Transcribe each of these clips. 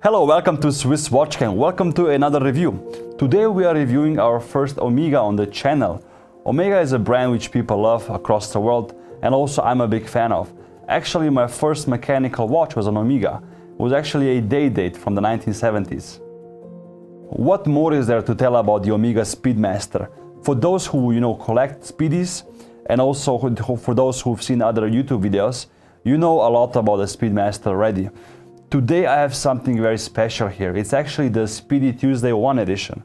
Hello, welcome to Swiss Watch Gang. Welcome to another review. Today we are reviewing our first Omega on the channel. Omega is a brand which people love across the world, and also I'm a big fan of. Actually, my first mechanical watch was an Omega. It was actually a day date from the 1970s. What more is there to tell about the Omega Speedmaster? For those who collect Speedies, and also for those who've seen other YouTube videos, you know a lot about the Speedmaster already. Today I have something very special here. It's actually the Speedy Tuesday 1 edition.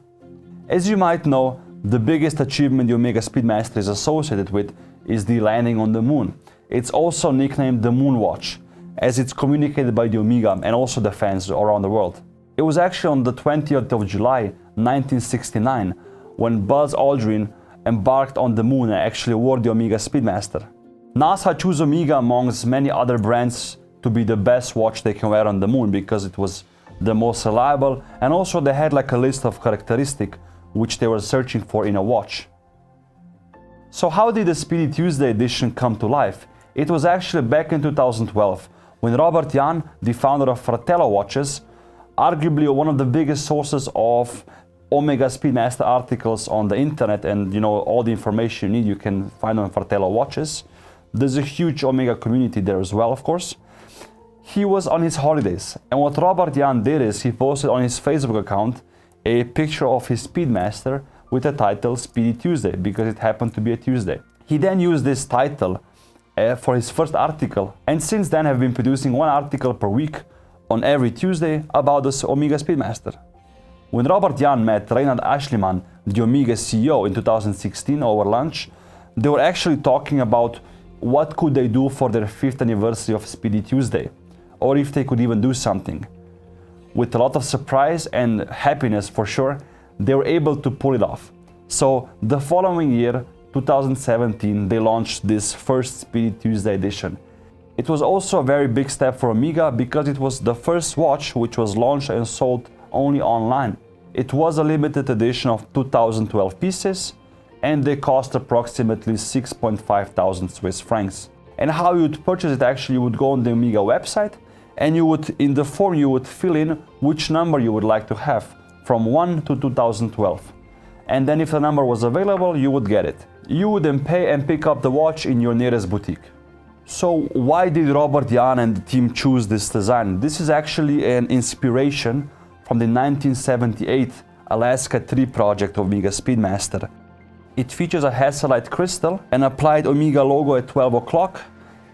As you might know, the biggest achievement the Omega Speedmaster is associated with is the landing on the moon. It's also nicknamed the Moonwatch, as it's communicated by the Omega and also the fans around the world. It was actually on the 20th of July 1969 when Buzz Aldrin embarked on the moon and actually wore the Omega Speedmaster. NASA chose Omega amongst many other brands to be the best watch they can wear on the moon because it was the most reliable, and also they had like a list of characteristics which they were searching for in a watch. So how did the Speedy Tuesday edition come to life? It was actually back in 2012 when Robert Jan, the founder of Fratello watches, arguably one of the biggest sources of Omega Speedmaster articles on the internet, and all the information you need you can find on Fratello watches. There's a huge Omega community there as well, of course. He was on his holidays, and what Robert Jan did is he posted on his Facebook account a picture of his Speedmaster with the title Speedy Tuesday because it happened to be a Tuesday. He then used this title for his first article, and since then have been producing one article per week on every Tuesday about the Omega Speedmaster. When Robert Jan met Reinhard Aschlimann, the Omega CEO, in 2016 over lunch, they were actually talking about what could they do for their 5th anniversary of Speedy Tuesday, or if they could even do something. With a lot of surprise and happiness for sure, they were able to pull it off. So the following year, 2017, they launched this first Speedy Tuesday edition. It was also a very big step for Omega because it was the first watch which was launched and sold only online. It was a limited edition of 2012 pieces, and they cost approximately 6,500 Swiss francs. And how you would purchase it, actually you would go on the Omega website, and you would, in the form, you would fill in which number you would like to have from 1 to 2012. And then if the number was available, you would get it. You would then pay and pick up the watch in your nearest boutique. So why did Robert Jan and the team choose this design? This is actually an inspiration from the 1978 Alaska 3 project of Omega Speedmaster. It features a Hasselite crystal, an applied Omega logo at 12 o'clock,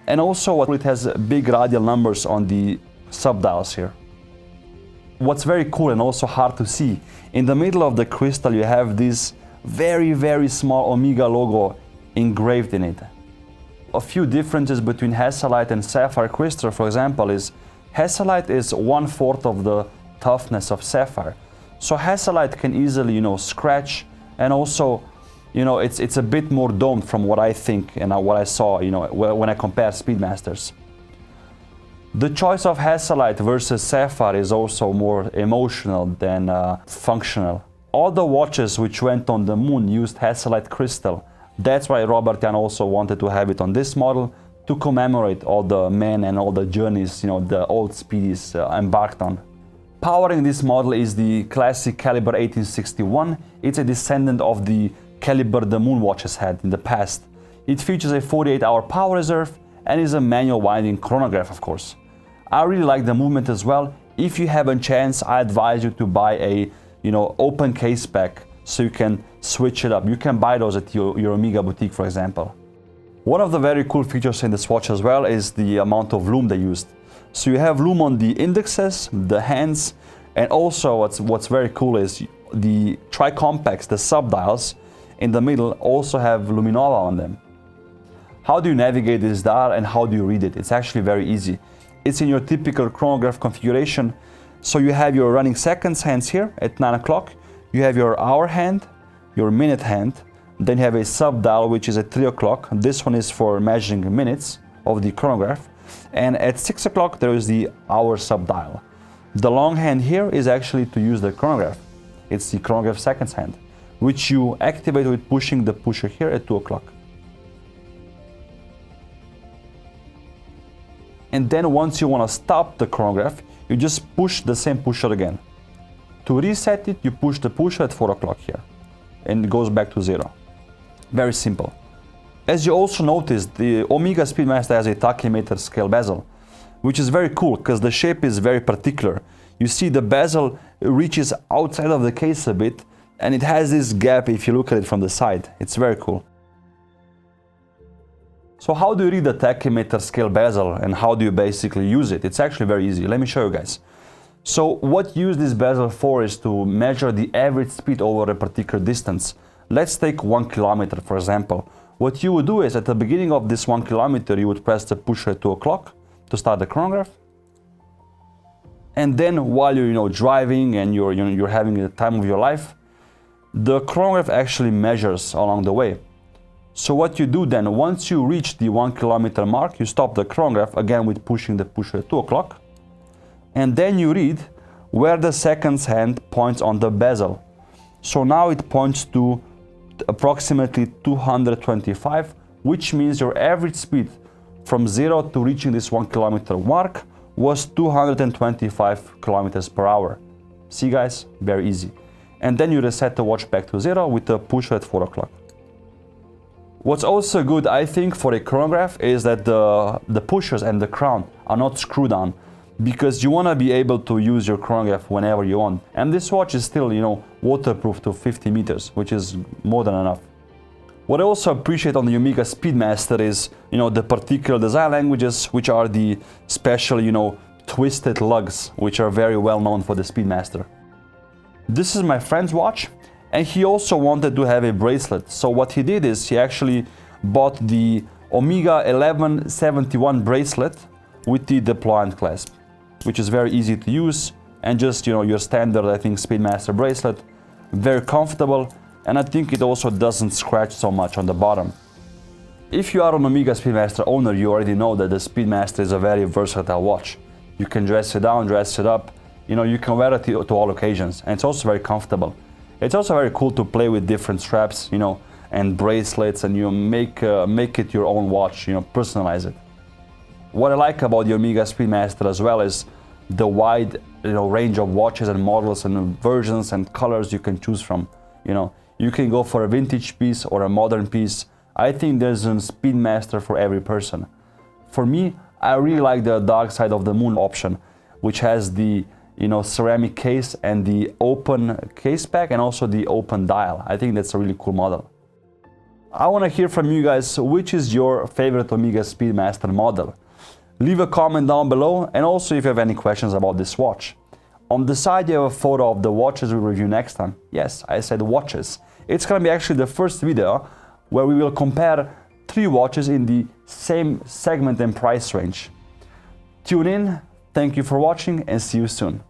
and also it has big radial numbers on the subdials here. What's very cool and also hard to see, in the middle of the crystal you have this very small Omega logo engraved in it. A few differences between Hasselite and sapphire crystal, for example, is Hasselite is 1/4 of the toughness of sapphire. So Hasselite can easily, scratch, and also it's a bit more domed from what I think and what I saw, when I compare Speedmasters. The choice of Hasselite versus sapphire is also more emotional than functional. All the watches which went on the moon used Hasselite crystal. That's why Robert Jan also wanted to have it on this model to commemorate all the men and all the journeys, the old Speedies embarked on. Powering this model is the classic caliber 1861. It's a descendant of the caliber the Moonwatches had in the past. It features a 48-hour power reserve and is a manual winding chronograph, of course. I really like the movement as well. If you have a chance, I advise you to buy a open case pack so you can switch it up. You can buy those at your Omega boutique, for example. One of the very cool features in this watch as well is the amount of lume they used. So you have lume on the indexes, the hands, and also what's very cool is the tri-compacts, the subdials in the middle also have luminova on them. How do you navigate this dial and how do you read it? It's actually very easy. It's in your typical chronograph configuration. So you have your running seconds hands here at 9 o'clock. You have your hour hand, your minute hand. Then you have a subdial which is at 3 o'clock. This one is for measuring minutes of the chronograph. And at 6 o'clock there is the hour subdial. The long hand here is actually to use the chronograph. It's the chronograph seconds hand, which you activate with pushing the pusher here at 2 o'clock. And then once you want to stop the chronograph, you just push the same pusher again. To reset it, you push the pusher at 4 o'clock here, and it goes back to 0. Very simple. As you also noticed, the Omega Speedmaster has a tachymeter scale bezel, which is very cool because the shape is very particular. You see the bezel reaches outside of the case a bit, and it has this gap if you look at it from the side. It's very cool. So how do you read the tachymeter scale bezel and how do you basically use it? It's actually very easy. Let me show you guys. So what you use this bezel for is to measure the average speed over a particular distance. Let's take 1 kilometer, for example. What you would do is at the beginning of this 1 kilometer, you would press the pusher at 2 o'clock to start the chronograph. And then while you're driving and you're having the time of your life, the chronograph actually measures along the way. So what you do then, once you reach the 1 kilometer mark, you stop the chronograph again with pushing the pusher at 2 o'clock. And then you read where the seconds hand points on the bezel. So now it points to approximately 225, which means your average speed from 0 to reaching this 1 kilometer mark was 225 kilometers per hour. See guys, very easy. And then you reset the watch back to 0 with the pusher at 4 o'clock. What's also good, I think, for a chronograph is that the pushers and the crown are not screwed on, because you want to be able to use your chronograph whenever you want. And this watch is still, waterproof to 50 meters, which is more than enough. What I also appreciate on the Omega Speedmaster is, the particular design languages, which are the special, twisted lugs, which are very well known for the Speedmaster. This is my friend's watch, and he also wanted to have a bracelet. So what he did is he actually bought the Omega 1171 bracelet with the deployant clasp, which is very easy to use and just, your standard, I think, Speedmaster bracelet. Very comfortable, and I think it also doesn't scratch so much on the bottom. If you are an Omega Speedmaster owner, you already know that the Speedmaster is a very versatile watch. You can dress it down, dress it up, you can wear it to all occasions, and it's also very comfortable. It's also very cool to play with different straps, and bracelets, and you make it your own watch, personalize it. What I like about the Omega Speedmaster as well is the wide, range of watches and models and versions and colors you can choose from. You can go for a vintage piece or a modern piece. I think there's a Speedmaster for every person. For me, I really like the Dark Side of the Moon option, which has the ceramic case and the open case pack and also the open dial. I think that's a really cool model. I want to hear from you guys, which is your favorite Omega Speedmaster model? Leave a comment down below, and also if you have any questions about this watch. On the side you have a photo of the watches we review next time. Yes, I said watches. It's going to be actually the first video where we will compare 3 watches in the same segment and price range. Tune in, thank you for watching, and see you soon.